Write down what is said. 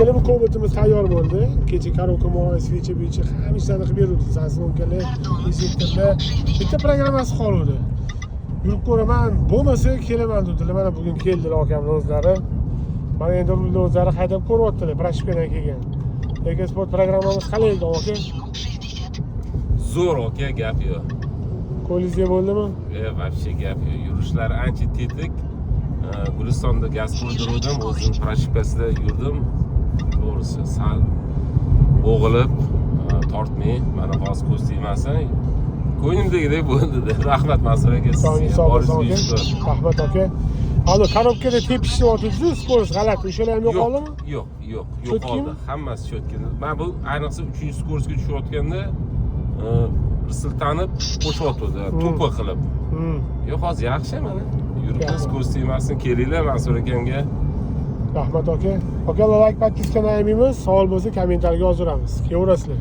Bu ko'batimiz tayyor bo'ldi. Kecha karaoke muoyis fecha bo'yicha hamma ishlarni qilib beruvdi. Sansonkalar, insektorlar bitta programmasi qoluvdi. Yurib ko'raman, bo'lmasa kelaman dedilar. Mana bugun keldilar akamlar o'zlari. Mana endi ular o'zlari haydab ko'ryaptilar, prashkadan kelgan. Lekin sport programmamiz qalay edi, aka? Zo'r aka, gap yo'q. Qo'lingizga bo'ldimi? Вообще gap yo'q. Yurishlar ancha tetik. Gulistonda gaz qo'ydirdim, o'zim prashkasida yurdim. To'g'risi sal bo'g'ilib, tortmay, mana hozir ko'z tegmasin. Ko'nglimdagidek bo'ldi. Rahmat Mansur aka, sizga. Rahmat aka. Hali korobkada tepishlayotibsiz, skorost g'alati. O'shalar ham yo'qoldimi? Yo'q, yo'qoldi. Hammasi cho'tgan. Men bu ayniqsa 3-skororsga tushayotganda siltanib qo'shyotdi, to'pa qilib. Yo'q, hozir yaxshi mana. Yuribmiz, ko'z tegmasin, kelinglar Mansur akamga. Rahmat aka. Aka, like, podpiska nayamimiz, savol bo'lsa kommentariyaga yozamiz. Kelaverasizlar.